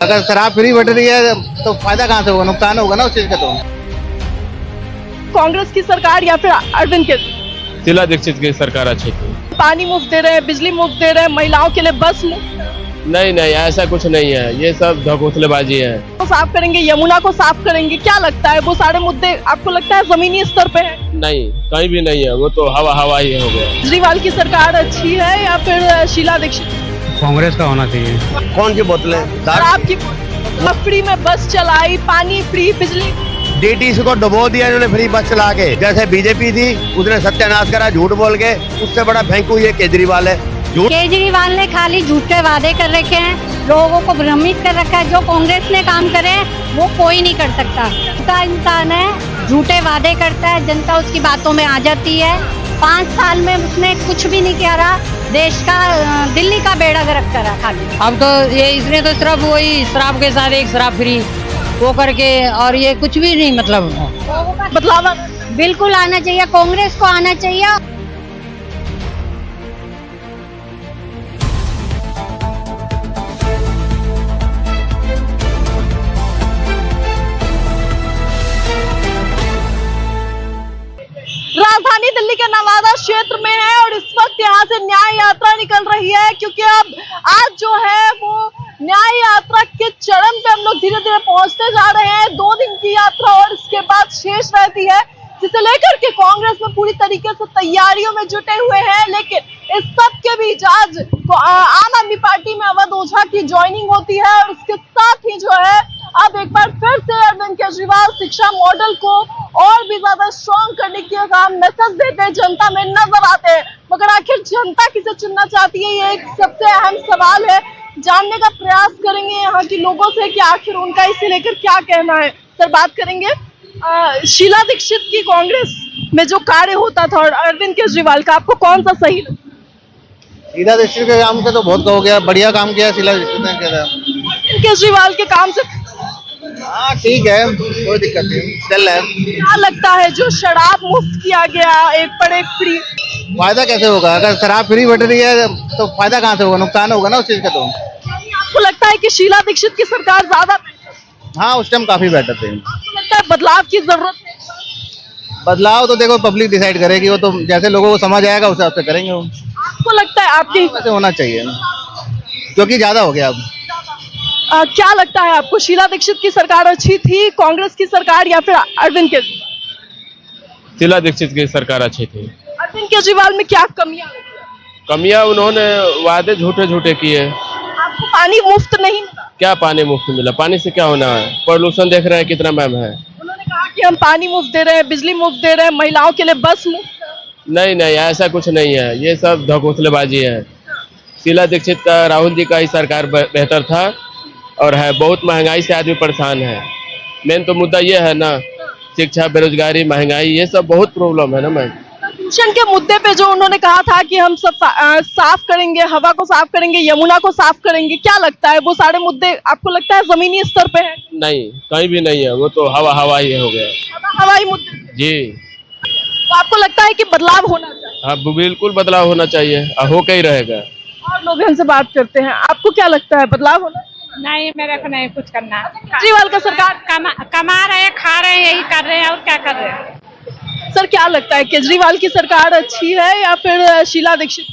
अगर शराब free but रही है तो फायदा कहाँ से होगा, नुकसान होगा ना उस चीज का। तो कांग्रेस की सरकार या फिर अरविंद केजरीवाल? शीला दीक्षित की सरकार अच्छी थी। पानी मुफ्त दे रहे हैं, बिजली मुफ्त दे रहे हैं, महिलाओं के लिए बस मुफ्त नहीं नहीं, ऐसा कुछ नहीं है, ये सब घोंसलेबाजी है। को साफ करेंगे, यमुना को साफ करेंगे, क्या लगता है वो सारे मुद्दे आपको लगता है जमीनी स्तर पे है? नहीं, कहीं भी नहीं है, वो तो हवा ही हो गया। केजरीवाल की सरकार अच्छी है या फिर शीला दीक्षित? कांग्रेस का होना चाहिए। कौन सी बोतलें? शराब की फ्री में बस चलाई, पानी फ्री, बिजली। डीटीसी को डुबो दिया इन्होंने फ्री बस चला के। जैसे बीजेपी थी उसने सत्यानाश करा झूठ बोल के, उससे बड़ा फेंकू ये केजरीवाल है। केजरीवाल ने खाली झूठे वादे कर रखे हैं, लोगों को भ्रमित कर रखा है। जो कांग्रेस ने काम करे वो कोई नहीं कर सकता। उसका इंसान है, झूठे वादे करता है, जनता उसकी बातों में आ जाती है। 5 साल में उसने कुछ भी नहीं किया रहा, देश का दिल्ली का बेड़ा गर्क करा खाली। अब तो ये इसने तो सिर्फ वही शराब के साथ एक शराब फ्री वो करके, और ये कुछ भी नहीं, मतलब बदलाव बिल्कुल आना चाहिए, कांग्रेस को आना चाहिए। राजधानी दिल्ली के नवादा क्षेत्र में है और इस वक्त यहाँ से न्याय यात्रा निकल रही है, क्योंकि अब आज जो है वो न्याय यात्रा के चरण पे हम लोग धीरे धीरे पहुंचते जा रहे हैं। 2 दिन की यात्रा और इसके बाद शेष रहती है, जिसे लेकर के कांग्रेस में पूरी तरीके से तैयारियों में जुटे हुए हैं। लेकिन इस सब के बीच आज आम आदमी पार्टी में अवध ओझा की ज्वाइनिंग होती है और इसके साथ ही जो है अब एक बार फिर से अरविंद केजरीवाल शिक्षा मॉडल को और भी ज्यादा स्ट्रॉन्ग करने के काम मैसेज देते जनता में नजर आते हैं। मगर आखिर जनता किसे चुनना चाहती है, ये एक सबसे अहम सवाल है। जानने का प्रयास करेंगे यहाँ के लोगों से कि आखिर उनका इसे लेकर क्या कहना है। सर, बात करेंगे शीला दीक्षित की कांग्रेस में जो कार्य होता था और अरविंद केजरीवाल का, आपको कौन सा सही लगा? शीला दीक्षित के काम से तो बहुत हो गया, बढ़िया काम किया शीला दीक्षित ने। अरविंद केजरीवाल के काम से हाँ ठीक है, कोई दिक्कत नहीं, चल रहा है। क्या लगता है जो शराब मुफ्त किया गया, एक पर एक फ्री, फायदा कैसे होगा? अगर शराब फ्री बट रही है तो फायदा कहाँ से होगा, नुकसान होगा ना उस चीज का। तो आपको लगता है कि शीला दीक्षित की सरकार ज्यादा? हाँ, उस टाइम काफी बेटर थे। आपको लगता है बदलाव की जरूरत है? बदलाव तो देखो पब्लिक डिसाइड करेगी, वो तो जैसे लोगों को समझ आएगा उस हिसाब से करेंगे वो। आपको लगता है आपकी वैसे होना चाहिए क्योंकि ज्यादा हो गया अब। क्या लगता है आपको, शीला दीक्षित की सरकार अच्छी थी, कांग्रेस की सरकार या फिर अरविंद केजरीवाल? शीला दीक्षित की सरकार अच्छी थी। अरविंद केजरीवाल में क्या कमियां उन्होंने वादे झूठे किए। आपको पानी मुफ्त नहीं मिला? क्या पानी मुफ्त मिला? पानी से क्या होना है? पॉल्यूशन देख रहे हैं कितना मैम है। उन्होंने कहा कि हम पानी मुफ्त दे रहे हैं, बिजली मुफ्त दे रहे हैं, महिलाओं के लिए बस मुफ्त। नहीं नहीं, ऐसा कुछ नहीं है, ये सब घोंसलेबाजी है। शीला दीक्षित का, राहुल जी का ही सरकार बेहतर था और है। बहुत महंगाई से आदमी परेशान है। मेन तो मुद्दा ये है ना, शिक्षा, बेरोजगारी, महंगाई, ये सब बहुत प्रॉब्लम है ना मैम। प्रदूषण के मुद्दे पे जो उन्होंने कहा था कि हम सब साफ करेंगे, हवा को साफ करेंगे, यमुना को साफ करेंगे, क्या लगता है वो सारे मुद्दे आपको लगता है जमीनी स्तर पे है? नहीं, कहीं भी नहीं है, वो तो हवा ही हो गया। हवाई मुद्दे जी। तो आपको लगता है कि बदलाव होना चाहिए? हाँ, बिल्कुल बदलाव होना चाहिए, होके ही रहेगा। और लोग हमसे बात करते हैं, आपको क्या लगता है बदलाव होना? नहीं, मेरे को नहीं कुछ करना। केजरीवाल का सरकार कमा रहे हैं, खा रहे हैं, यही कर रहे हैं और क्या कर रहे हैं। सर, क्या लगता है केजरीवाल की सरकार अच्छी है या फिर शीला दीक्षित?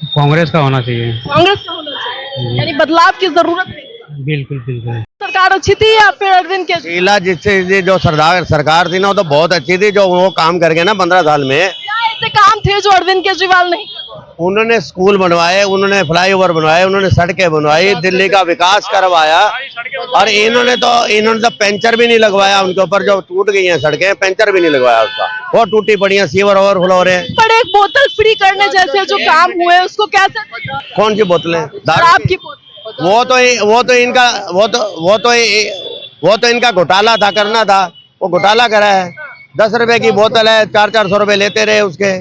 कांग्रेस का होना चाहिए। कांग्रेस का होना चाहिए, यानी बदलाव की जरूरत है। बिल्कुल बिल्कुल। सरकार अच्छी थी या फिर अरविंद केजरीवाल? शीला जिससे जो सरकार थी ना, वो तो बहुत अच्छी थी। जो वो काम कर गए ना 15 साल में, क्या ऐसे काम थे जो अरविंद केजरीवाल नहीं? उन्होंने स्कूल बनवाए, उन्होंने फ्लाईओवर बनवाए, उन्होंने सड़कें बनवाई, दिल्ली का विकास करवाया। और इन्होंने तो पेंचर भी नहीं लगवाया उनके ऊपर, जो टूट गई हैं सड़कें, पेंचर भी नहीं लगवाया उसका, वो टूटी पड़ी हैं, सीवर ओवरफ्लो हो रहे हैं। पर एक बोतल फ्री करने जैसे जो काम हुए उसको कैसे? कौन सी बोतलें? शराब की बोतल। वो तो इनका घोटाला था, करना था, वो घोटाला करा है। 10 रुपए की बोतल है, 400 रुपए लेते रहे उसके,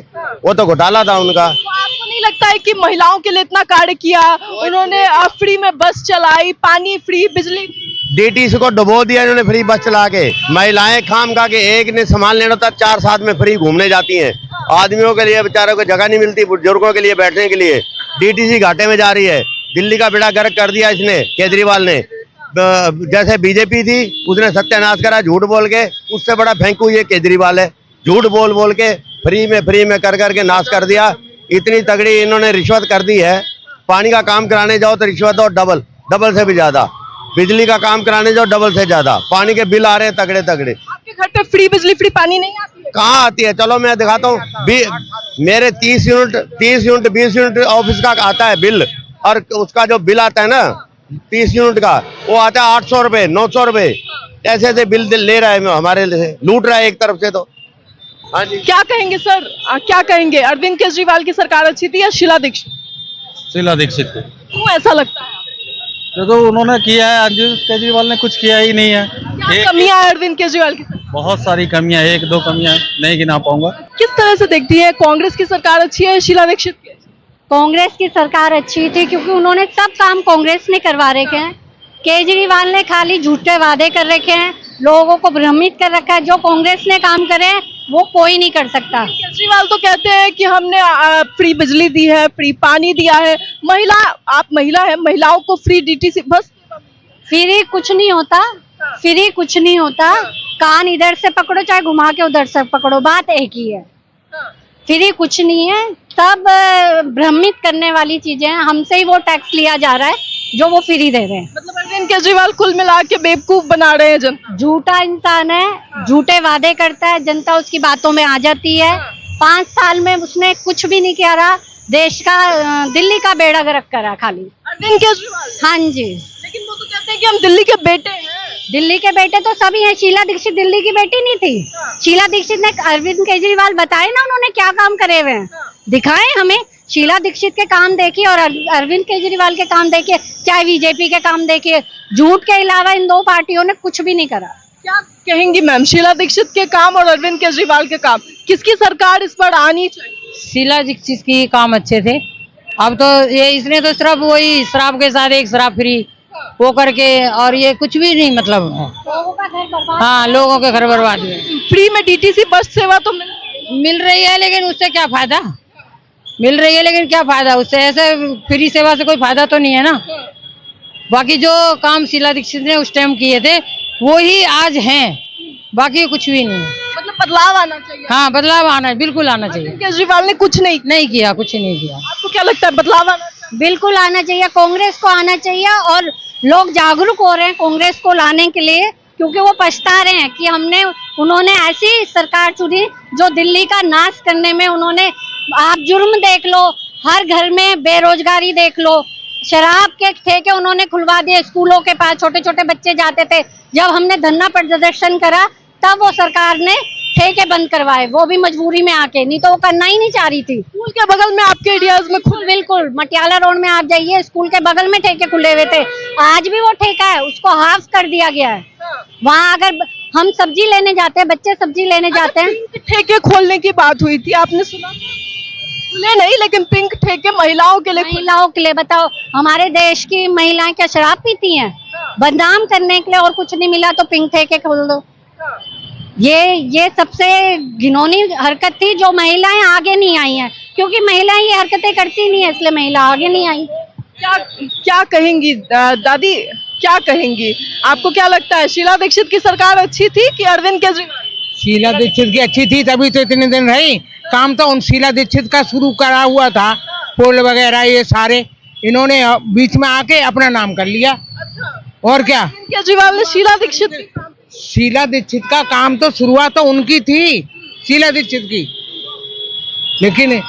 वो तो घोटाला था उनका। आपको नहीं लगता है कि महिलाओं के लिए इतना कार्य किया उन्होंने, फ्री में बस चलाई, पानी फ्री, बिजली? डीटीसी को डुबो दिया इन्होंने फ्री बस चला के। महिलाएं खाम खा के, एक ने सामान लेना था 4 साथ में फ्री घूमने जाती हैं। आदमियों के लिए बेचारों को जगह नहीं मिलती, बुजुर्गों के लिए बैठने के लिए। डीटीसी घाटे में जा रही है। दिल्ली का बेड़ा गर्क कर दिया इसने, केजरीवाल ने। जैसे बीजेपी थी उसने सत्यानाश करा झूठ बोल के, उससे बड़ा फेंकू ये केजरीवाल है। झूठ बोल बोल के फ्री में कर करके नाश कर दिया। इतनी तगड़ी इन्होंने रिश्वत कर दी है। पानी का काम कराने जाओ तो रिश्वत और डबल से भी ज्यादा। बिजली का काम कराने जाओ डबल से ज्यादा। पानी के बिल आ रहे हैं तगड़े तगड़े। आपके घर पे फ्री बिजली फ्री पानी नहीं आती है? कहाँ आती है? चलो मैं दिखाता हूँ। मेरे 30 यूनिट 20 यूनिट ऑफिस का आता है बिल, और उसका जो बिल आता है ना 30 यूनिट का, वो आता है 800 रुपए 900 रुपए। ऐसे ऐसे बिल ले रहा है, हमारे लिए लूट रहा है एक तरफ से। तो हाँ जी, क्या कहेंगे सर, क्या कहेंगे, अरविंद केजरीवाल की सरकार अच्छी थी या शीला दीक्षित? शीला दीक्षित को। क्यों ऐसा लगता है? जो उन्होंने किया है, अरविंद केजरीवाल ने कुछ किया ही नहीं है। क्या कमियां है अरविंद केजरीवाल की? बहुत सारी कमियां, एक दो कमियां नहीं गिना पाऊंगा। किस तरह से देखती है, कांग्रेस की सरकार अच्छी है या शीला दीक्षित की? कांग्रेस की सरकार अच्छी थी क्योंकि उन्होंने सब काम कांग्रेस ने करवा रखे हैं। केजरीवाल ने खाली झूठे वादे कर रखे हैं, लोगों को भ्रमित कर रखा है। जो कांग्रेस ने काम करे हैं वो कोई नहीं कर सकता। केजरीवाल तो कहते हैं कि हमने फ्री बिजली दी है, फ्री पानी दिया है। आप महिला है, महिलाओं को फ्री डीटीसी बस। फ्री कुछ नहीं होता, फ्री कुछ नहीं होता। कान इधर से पकड़ो चाहे घुमा के उधर से पकड़ो, बात एक ही है। फ्री कुछ नहीं है, सब भ्रमित करने वाली चीजें हैं। हमसे ही वो टैक्स लिया जा रहा है जो वो फ्री दे रहे हैं। मतलब अरविंद केजरीवाल कुल मिला के बेवकूफ बना रहे हैं जनता। झूठा इंसान है, झूठे वादे करता है, जनता उसकी बातों में आ जाती है। 5 साल में उसने कुछ भी नहीं किया रहा, देश का दिल्ली का बेड़ा गर्क करा खाली। अरविंद केजरीवाल? हाँ जी। लेकिन वो तो कहते हैं कि हम दिल्ली के बेटे हैं। दिल्ली के बेटे तो सभी हैं। शीला दीक्षित दिल्ली की बेटी नहीं थी। शीला दीक्षित ने, अरविंद केजरीवाल बताए ना उन्होंने क्या काम करे हुए हैं, दिखाए हमें। शीला दीक्षित के काम देखिए और अरविंद केजरीवाल के काम देखिए, चाहे बीजेपी के काम देखिए। झूठ के अलावा इन दो पार्टियों ने कुछ भी नहीं करा। क्या कहेंगी मैम, शीला दीक्षित के काम और अरविंद केजरीवाल के काम, किसकी सरकार इस पर आनी चाहिए? शीला दीक्षित की काम अच्छे थे। अब तो ये इसने तो सिर्फ वही शराब के साथ एक शराब फ्री वो करके, और ये कुछ भी नहीं मतलब है। लोगों का घर बर्बाद। हाँ, लोगों के घर बर्बाद हुए। फ्री में डीटीसी बस सेवा तो मिल रही है लेकिन उससे क्या फायदा? मिल रही है लेकिन क्या फायदा उससे? ऐसे फ्री सेवा से कोई फायदा तो नहीं है ना। बाकी जो काम शीला दीक्षित ने उस टाइम किए थे वो ही आज हैं, बाकी कुछ भी नहीं। मतलब बदलाव आना चाहिए। हाँ, बदलाव आना, बिल्कुल आना चाहिए। केजरीवाल ने कुछ नहीं किया, कुछ नहीं किया। आपको क्या लगता है बदलाव आना चाहिए? बिल्कुल आना चाहिए, कांग्रेस को आना चाहिए। और लोग जागरूक हो रहे हैं कांग्रेस को लाने के लिए, क्योंकि वो पछता रहे हैं कि उन्होंने ऐसी सरकार चुनी जो दिल्ली का नाश करने में उन्होंने, आप जुर्म देख लो, हर घर में बेरोजगारी देख लो, शराब के ठेके उन्होंने खुलवा दिए। स्कूलों के पास छोटे छोटे बच्चे जाते थे, जब हमने धरना प्रदर्शन करा तब वो सरकार ने ठेके बंद करवाए, वो भी मजबूरी में आके, नहीं तो वो करना ही नहीं चाह रही थी। स्कूल के बगल में आपके एरियाज में बिल्कुल मटियाला रोड में आप जाइए, स्कूल के बगल में ठेके खुले हुए थे। आज भी वो ठेका है, उसको हाफ कर दिया गया है। वहाँ अगर हम सब्जी लेने जाते हैं, बच्चे सब्जी लेने जाते हैं, ठेके खोलने की बात हुई थी, आपने सुना? खुले नहीं, लेकिन पिंक ठेके महिलाओं के लिए बताओ हमारे देश की महिलाएं क्या शराब पीती हैं? बदनाम करने के लिए और कुछ नहीं मिला तो पिंक ठेके खोल दो। ये सबसे घिनौनी हरकत थी जो महिलाएं आगे नहीं आई हैं, क्योंकि महिलाएं ये हरकतें करती नहीं है, इसलिए महिला आगे नहीं आई। क्या कहेंगी दादी, क्या कहेंगी? आपको क्या लगता है शीला दीक्षित की सरकार अच्छी थी कि अरविंद केजरीवाल? शीला दीक्षित की अच्छी थी, तभी तो इतने दिन रही। काम तो उन शीला दीक्षित का शुरू करा हुआ था, पुल वगैरह ये सारे, इन्होंने बीच में आके अपना नाम कर लिया। और क्या? केजरीवाल ने शीला दीक्षित का काम तो शुरुआत तो उनकी थी, शीला दीक्षित की, लेकिन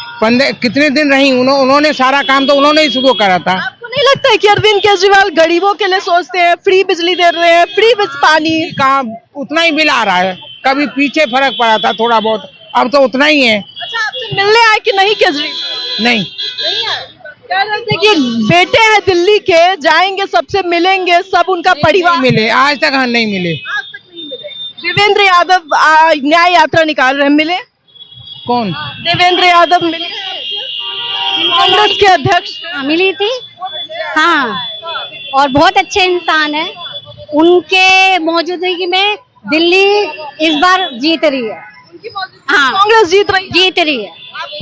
कितने दिन रही, उन्होंने सारा काम तो उन्होंने ही शुरू करा था। आपको नहीं लगता है कि अरविंद केजरीवाल गरीबों के लिए सोचते हैं, फ्री बिजली दे रहे हैं, फ्री पानी? कहाँ उतना ही बिल आ रहा है, कभी पीछे फर्क पड़ा था थोड़ा बहुत, अब तो उतना ही है। अच्छा, आपसे मिलने आए कि नहीं केजरीवाल? नहीं कह रहे थे कि बेटे हैं दिल्ली के, जाएंगे सबसे मिलेंगे, सब उनका परिवार मिले, आज तक हम नहीं मिले। देवेंद्र यादव न्याय यात्रा निकाल रहे हैं, मिले? कौन? देवेंद्र यादव मिले, कांग्रेस के अध्यक्ष। मिली थी, हाँ, और बहुत अच्छे इंसान है। उनके मौजूदगी में दिल्ली इस बार जीत रही है। हाँ, कांग्रेस जीत रही है। जीत रही है।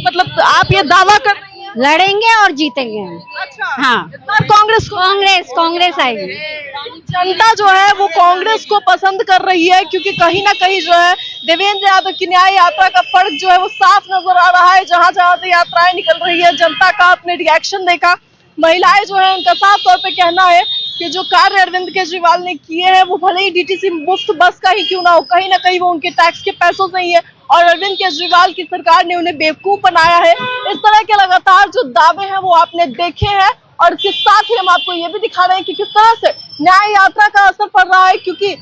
मतलब आप ये दावा कर रही हैं? लड़ेंगे और जीतेंगे। अच्छा हाँ, इस बार कांग्रेस को कांग्रेस आएगी। जनता जो है वो कांग्रेस को पसंद कर रही है, क्योंकि कहीं ना कहीं जो है देवेंद्र यादव की न्याय यात्रा का फर्क जो है वो साफ नजर आ रहा है। जहां जहां से यात्राएं निकल रही है, जनता का आपने रिएक्शन देखा। महिलाएं जो है उनका साफ तौर पे कहना है कि जो कार्य अरविंद केजरीवाल ने किए हैं वो भले ही डीटीसी मुफ्त बस का ही क्यों ना हो, कहीं ना कहीं वो उनके टैक्स के पैसों से ही है और अरविंद केजरीवाल की सरकार ने उन्हें बेवकूफ बनाया है। इस तरह के लगातार जो दावे हैं वो आपने देखे हैं और इसके साथ ही हम आपको ये भी दिखा रहे हैं कि किस तरह से न्याय यात्रा का असर पड़ रहा है, क्योंकि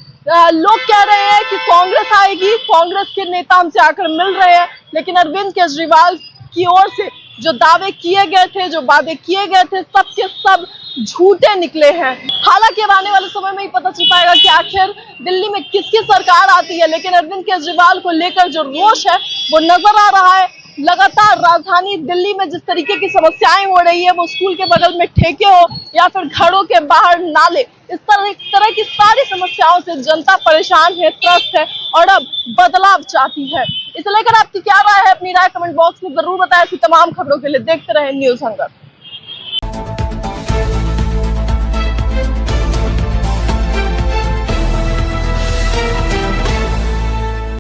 लोग कह रहे हैं कि कांग्रेस आएगी, कांग्रेस के नेता हमसे आकर मिल रहे हैं, लेकिन अरविंद केजरीवाल की ओर से जो दावे किए गए थे, जो वादे किए गए थे, सब के सब झूठे निकले हैं। हालांकि अब आने वाले समय में ही पता चल पाएगा कि आखिर दिल्ली में किसकी सरकार आती है, लेकिन अरविंद केजरीवाल को लेकर जो रोष है वो नजर आ रहा है। लगातार राजधानी दिल्ली में जिस तरीके की समस्याएं हो रही है, वो स्कूल के बगल में ठेके हो या फिर घरों के बाहर नाले, इस तरह की सारी समस्याओं से जनता परेशान है, त्रस्त है और अब बदलाव चाहती है। इसे लेकर आपकी क्या राय है? अपनी राय कमेंट बॉक्स में जरूर बताएं। ऐसी तमाम खबरों के लिए देखते रहे न्यूज़ हंगर।